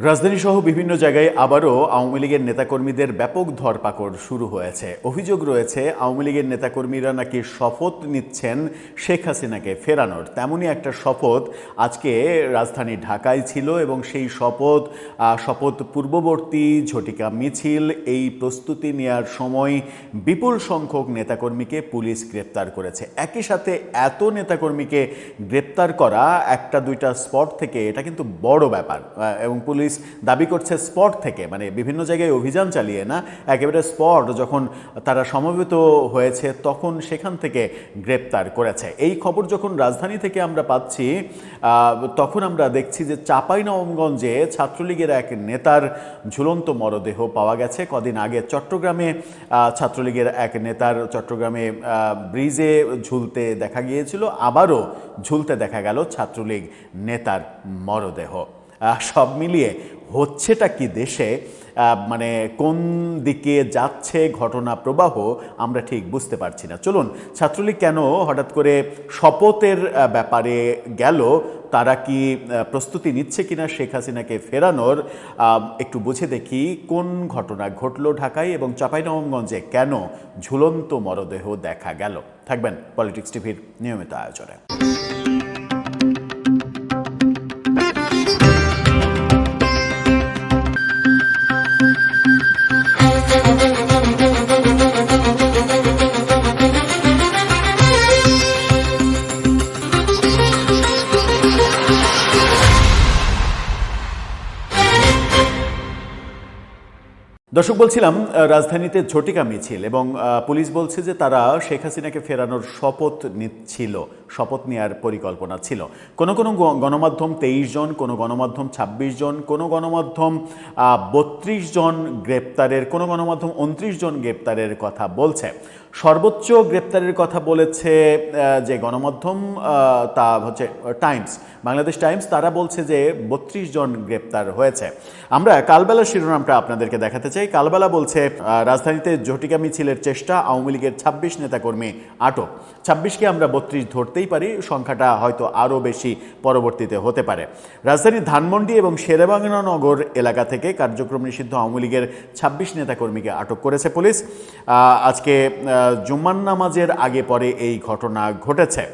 রাজধানী সহ বিভিন্ন জায়গায় আবারও আওয়ামী লীগের নেতাকর্মীদের ব্যাপক ধরপাকড় শুরু হয়েছে। অভিযোগ রয়েছে আওয়ামী লীগের নেতাকর্মীরা নাকি শপথ নিচ্ছেন শেখ হাসিনাকে ফেরানোর। তেমনই একটা শপথ আজকে রাজধানী ঢাকায় ছিল এবং সেই শপথ পূর্ববর্তী ঝটিকা মিছিল এই প্রস্তুতি নেওয়ার সময় বিপুল সংখ্যক নেতাকর্মীকে পুলিশ গ্রেপ্তার করেছে। একই সাথে এত নেতাকর্মীকে গ্রেপ্তার করা একটা দুইটা স্পট থেকে এটা কিন্তু বড় ব্যাপার এবং পুলিশ দাবি করছে স্পট থেকে, মানে বিভিন্ন জায়গায় অভিযান চালিয়ে না, একেবারে স্পট যখন তারা সমবেত হয়েছে তখন সেখান থেকে গ্রেপ্তার করেছে। এই খবর যখন রাজধানী থেকে আমরা পাচ্ছি তখন আমরা দেখছি যে চাঁপাইনবাবগঞ্জে ছাত্রলীগের এক নেতার ঝুলন্ত মরদেহ পাওয়া গেছে। কদিন আগে চট্টগ্রামে ছাত্রলীগের এক নেতার চট্টগ্রামে ব্রিজে ঝুলতে দেখা গিয়েছিল, আবারও ঝুলতে দেখা গেল ছাত্রলীগ নেতার মরদেহ। সব মিলিয়ে হচ্ছেটা কি দেশে, মানে কোন দিকে যাচ্ছে ঘটনা প্রবাহ আমরা ঠিক বুঝতে পারছি না। চলুন, ছাত্রলীগ কেন হঠাৎ করে শপথের ব্যাপারে গেল, তারা কি প্রস্তুতি নিচ্ছে কিনা শেখ হাসিনাকে ফেরানোর, একটু বুঝে দেখি কোন ঘটনা ঘটলো ঢাকায় এবং চাঁপাইনবাবগঞ্জে কেন ঝুলন্ত মরদেহ দেখা গেল। থাকবেন পলিটিক্স টিভির নিয়মিত আয়োজনে। দর্শক, বলছিলাম রাজধানীতে ঝটিকা মিছিল এবং পুলিশ বলছে যে তারা শেখ হাসিনাকে ফেরানোর শপথ নিচ্ছিল, শপথ নেওয়ার পরিকল্পনা ছিল। কোনো কোনো গণমাধ্যম 23 জন, কোনো গণমাধ্যম 26 জন, কোনো গণমাধ্যম 32 জন গ্রেপ্তারের, কোনো গণমাধ্যম 29 জন গ্রেপ্তারের কথা বলছে। সর্বোচ্চ গ্রেপ্তারের কথা বলেছে যে গণমাধ্যম, তা হচ্ছে টাইমস, বাংলাদেশ টাইমস। তারা বলছে যে 32 জন গ্রেপ্তার হয়েছে। আমরা কালবেলার শিরোনামটা আপনাদেরকে দেখাতে চাই। কালবেলা বলছে রাজধানীতে ঝটিকা মিছিলের চেষ্টা, আওয়ামী লীগের 26 নেতাকর্মী আটক। 26কে আমরা 32 ধরতেই পারি, সংখ্যাটা হয়তো আরও বেশি পরবর্তীতে হতে পারে। রাজধানীর ধানমন্ডি এবং শেরেবাংলানগর এলাকা থেকে কার্যক্রম নিষিদ্ধ আওয়ামী লীগের 26 নেতাকর্মীকে আটক করেছে পুলিশ। আজকে জুম্মার নামাজের আগে পরে এই ঘটনা ঘটেছে।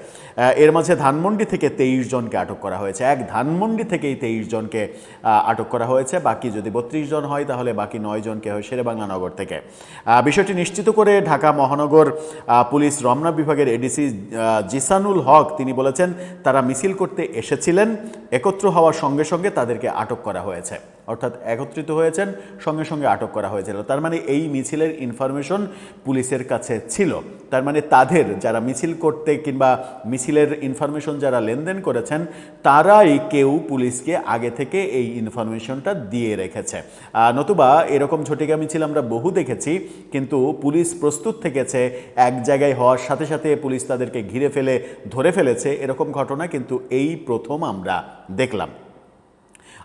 এর মাঝে ধানমন্ডি থেকে 23 জনকে আটক করা হয়েছে। এক ধানমন্ডি থেকেই 23 জনকে আটক করা হয়েছে। বাকি যদি 32 জন হয় তাহলে বাকি 9 জনকে হয় শেরেবাংলানগর থেকে। বিষয়টি নিশ্চিত করে ঢাকা মহানগর পুলিশ রমনা বিভাগের এডিসি জিসানুল হক তিনি বলেছেন, তারা মিছিল করতে এসেছিলেন, একত্র হওয়ার সঙ্গে সঙ্গে তাদেরকে আটক করা হয়েছে। অর্থাৎ একত্রিত হয়েছেন, সঙ্গে সঙ্গে আটক করা হয়েছিল। তার মানে এই মিছিলের ইনফরমেশন পুলিশের কাছে ছিল। তার মানে তাদের যারা মিছিল করতে কিংবা মিছিলের ইনফরমেশন যারা লেনদেন করেছেন তারাই কেউ পুলিশকে আগে থেকে এই ইনফরমেশনটা দিয়ে রেখেছে। নতুবা এরকম ঝটিকা মিছিল আমরা বহু দেখেছি, কিন্তু পুলিশ প্রস্তুত থেকেছে, এক জায়গায় হওয়ার সাথে সাথে পুলিশ তাদেরকে ঘিরে ফেলে ধরে ফেলেছে, এরকম ঘটনা কিন্তু এই প্রথম আমরা দেখলাম।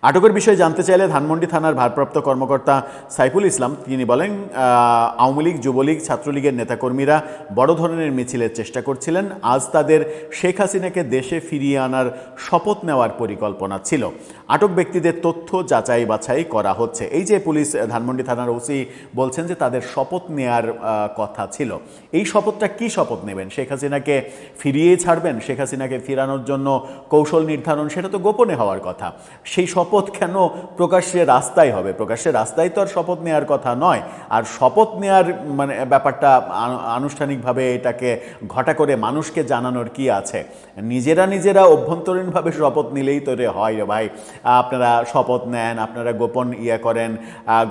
আটকের বিষয়ে জানতে চাইলে ধানমন্ডি থানার ভারপ্রাপ্ত কর্মকর্তা সাইফুল ইসলাম তিনি বলেন, আওয়ামী লীগ, যুবলীগ, ছাত্রলীগের নেতাকর্মীরা বড় ধরনের মিছিলের চেষ্টা করছিলেন। আজ তাদের শেখ হাসিনাকে দেশে ফিরিয়ে আনার শপথ নেওয়ার পরিকল্পনা ছিল। আটক ব্যক্তিদের তথ্য যাচাই বাছাই করা হচ্ছে। এই যে পুলিশ ধানমন্ডি থানার ওসি বলছেন যে তাদের শপথ নেওয়ার কথা ছিল। এই শপথটা কি শপথ নেবেন? শেখ হাসিনাকে ফিরিয়ে ছাড়বেন? শেখ হাসিনাকে ফেরানোর জন্য কৌশল নির্ধারণ, সেটা তো গোপনে হওয়ার কথা। সেই শপথ কেন প্রকাশ্যে রাস্তায় হবে? প্রকাশ্যে রাস্তায় তো আর শপথ নেওয়ার কথা নয়। আর শপথ নেওয়ার মানে ব্যাপারটা আনুষ্ঠানিকভাবে এটাকে ঘটা করে মানুষকে জানানোর কি আছে? নিজেরা অভ্যন্তরীণভাবে শপথ নিলেই তো হয় রে ভাই। আপনারা শপথ নেন, আপনারা গোপন করেন,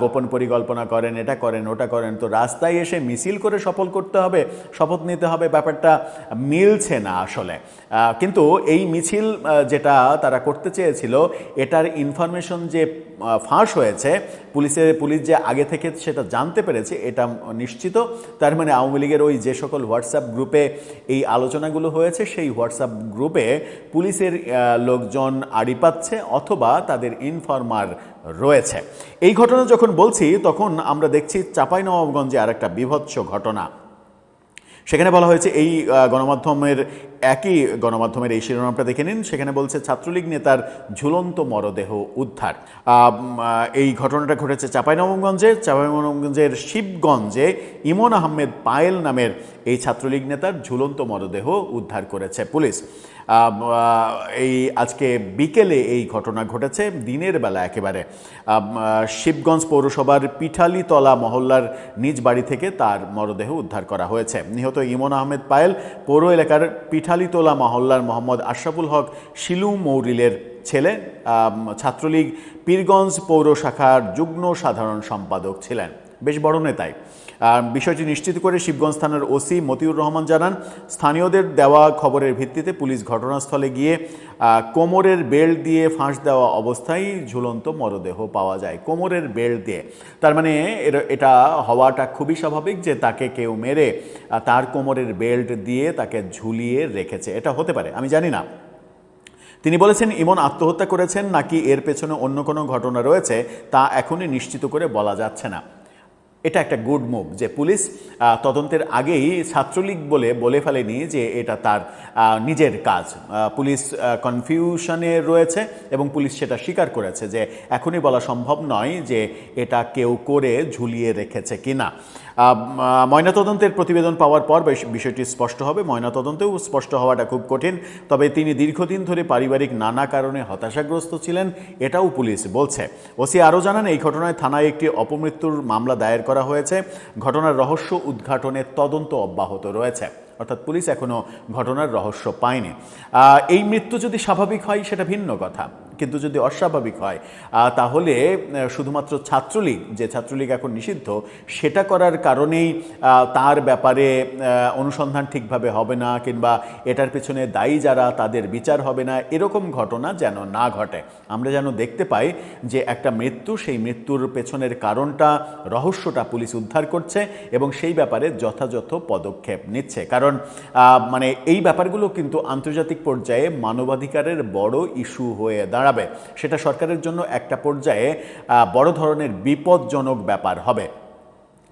গোপন পরিকল্পনা করেন, এটা করেন, ওটা করেন, তো রাস্তায় এসে মিছিল করে শপথ নিতে হবে, ব্যাপারটা মিলছে না আসলে। কিন্তু এই মিছিল যেটা তারা করতে চেয়েছিল, এটার ইনফরমেশন যে ফাঁস হয়েছে, পুলিশ যে আগে থেকে সেটা জানতে পেরেছে, এটা নিশ্চিত। তার মানে আওয়ামী লীগের ওই যে সকল হোয়াটসঅ্যাপ গ্রুপে এই আলোচনাগুলো হয়েছে, সেই হোয়াটসঅ্যাপ গ্রুপে পুলিশের লোকজন আড়ি পাচ্ছে অথবা তাদের ইনফরমার রয়েছে। এই ঘটনা যখন বলছি তখন আমরা দেখছি চাঁপাইনবাবগঞ্জে আর একটা বীভৎস ঘটনা। সেখানে বলা হয়েছে এই একই গণমাধ্যমের এই শিরোনামটা দেখে নিন। সেখানে বলছে ছাত্রলীগ নেতার ঝুলন্ত মরদেহ উদ্ধার। এই ঘটনাটা ঘটেছে চাঁপাইনবাবগঞ্জের শিবগঞ্জে ইমন আহমেদ পায়েল নামের এই ছাত্রলীগ নেতার ঝুলন্ত মরদেহ উদ্ধার করেছে পুলিশ। এই আজকে বিকেলে এই ঘটনা ঘটেছে, দিনের বেলা একেবারে। শিবগঞ্জ পৌরসভার পিঠালীতলা মহল্লার নিজ বাড়ি থেকে তার মরদেহ উদ্ধার করা হয়েছে। নিহত ইমন আহমেদ পায়েল পৌর এলাকার পিঠালীতলা মহল্লার মোহাম্মদ আশরাফুল হক শিলু মৌরিলের ছেলে। ছাত্রলীগ পীরগঞ্জ পৌর শাখার যুগ্ম সাধারণ সম্পাদক ছিলেন, বেশ বড় নেতাই। বিষয়টি নিশ্চিত করে শিবগঞ্জ থানার ওসি মতিউর রহমান জানান, স্থানীয়দের দেওয়া খবরের ভিত্তিতে পুলিশ ঘটনাস্থলে গিয়ে কোমরের বেল্ট দিয়ে ফাঁস দেওয়া অবস্থায় ঝুলন্ত মরদেহ পাওয়া যায়। কোমরের বেল্ট দিয়ে, তার মানে এটা হওয়াটা খুবই স্বাভাবিক যে তাকে কেউ মেরে তার কোমরের বেল্ট দিয়ে তাকে ঝুলিয়ে রেখেছে। এটা হতে পারে, আমি জানি না। তিনি বলেছেন, ইমন আত্মহত্যা করেছেন নাকি এর পেছনে অন্য কোনো ঘটনা রয়েছে তা এখনই নিশ্চিত করে বলা যাচ্ছে না। এটা একটা গুড মুভ যে পুলিশ তদন্তের আগেই ছাত্রলীগ বলে ফেলেনি যে এটা তার নিজের কাজ। পুলিশ কনফিউশনে রয়েছে এবং পুলিশ সেটা স্বীকার করেছে যে এখনই বলা সম্ভব নয় যে এটা কেউ করে ঝুলিয়ে রেখেছে কিনা। ময়নাতদন্তের প্রতিবেদন পাওয়ার পর বিষয়টি স্পষ্ট হবে। ময়নাতদন্তেও স্পষ্ট হওয়াটা খুব কঠিন, তবে তিনি দীর্ঘদিন ধরে পারিবারিক নানা কারণে হতাশাগ্রস্ত ছিলেন, এটাও পুলিশ বলছে। ওসি আরও জানান, এই ঘটনায় থানায় একটি অপমৃত্যুর মামলা দায়ের করা হয়েছে। ঘটনার রহস্য উদ্ঘাটনের তদন্ত অব্যাহত রয়েছে। অর্থাৎ পুলিশ এখনও ঘটনার রহস্য পায়নি। এই মৃত্যু যদি স্বাভাবিক হয় সেটা ভিন্ন কথা, কিন্তু যদি অস্বাভাবিক হয় তাহলে শুধুমাত্র ছাত্রলীগ এখন নিষিদ্ধ, সেটা করার কারণেই তার ব্যাপারে অনুসন্ধান ঠিকভাবে হবে না, কিংবা এটার পেছনে দায়ী যারা তাদের বিচার হবে না, এরকম ঘটনা যেন না ঘটে। আমরা যেন দেখতে পাই যে একটা মৃত্যু, সেই মৃত্যুর পেছনের কারণটা, রহস্যটা পুলিশ উদ্ধার করছে এবং সেই ব্যাপারে যথাযথ পদক্ষেপ নিচ্ছে। কারণ মানে এই ব্যাপারগুলো কিন্তু আন্তর্জাতিক পর্যায়ে মানবাধিকারের বড় ইস্যু হয়ে দাঁড়াবে। সেটা সরকারের জন্য একটা পর্যায়ে বড় ধরনের বিপজ্জনক ব্যাপার হবে।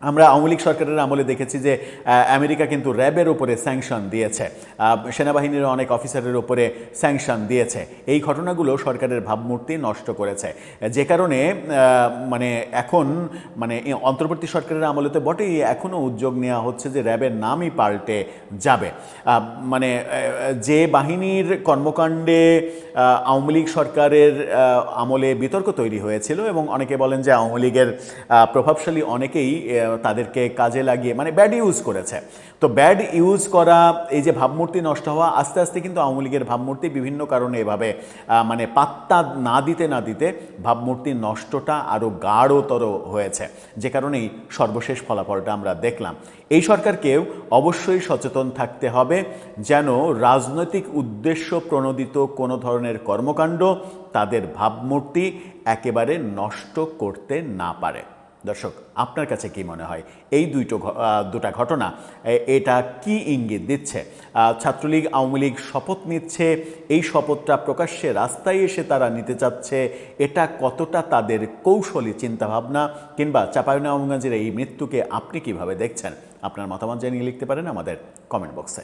আমরা আওয়ামী লীগ সরকারের আমলে দেখেছি যে আমেরিকা কিন্তু র্যাবের ওপরে স্যাংশন দিয়েছে, সেনাবাহিনীর অনেক অফিসারের ওপরে স্যাংশন দিয়েছে। এই ঘটনাগুলো সরকারের ভাবমূর্তি নষ্ট করেছে, যে কারণে মানে এখন মানে অন্তর্বর্তী সরকারের আমলে তো বটেই, এখনও উদ্যোগ নেওয়া হচ্ছে যে র্যাবের নামই পাল্টে যাবে। মানে যে বাহিনীর কর্মকাণ্ডে আওয়ামী লীগ সরকারের আমলে বিতর্ক তৈরি হয়েছিল, এবং অনেকে বলেন যে আওয়ামী লীগের প্রভাবশালী অনেকেই তাদেরকে কাজে লাগিয়ে মানে ব্যাড ইউজ করেছে। তো ব্যাড ইউজ করা, এই যে ভাবমূর্তি নষ্ট হওয়া, আস্তে আস্তে কিন্তু আওয়ামী লীগের ভাবমূর্তি বিভিন্ন কারণে এভাবে মানে পাত্তা না দিতে ভাবমূর্তি নষ্টটা আরও গাঢ়তর হয়েছে, যে কারণেই সর্বশেষ ফলাফলটা আমরা দেখলাম। এই সরকারকেও অবশ্যই সচেতন থাকতে হবে যেন রাজনৈতিক উদ্দেশ্য প্রণোদিত কোনো ধরনের কর্মকাণ্ড তাদের ভাবমূর্তি একেবারে নষ্ট করতে না পারে। দর্শক, আপনার কাছে কি মনে হয় এই দুটা ঘটনা এটা কি ইঙ্গিত দিচ্ছে? ছাত্রলীগ আওয়ামী লীগ শপথ নিচ্ছে, এই শপথটা প্রকাশ্যে রাস্তায় এসে তারা নিতে চাচ্ছে, এটা কতটা তাদের কৌশলী চিন্তাভাবনা, কিংবা চাঁপাইনবাবগঞ্জের এই মৃত্যুকে আপনি কিভাবে দেখছেন? আপনার মতামত জানিয়ে লিখতে পারেন আমাদের কমেন্ট বক্সে।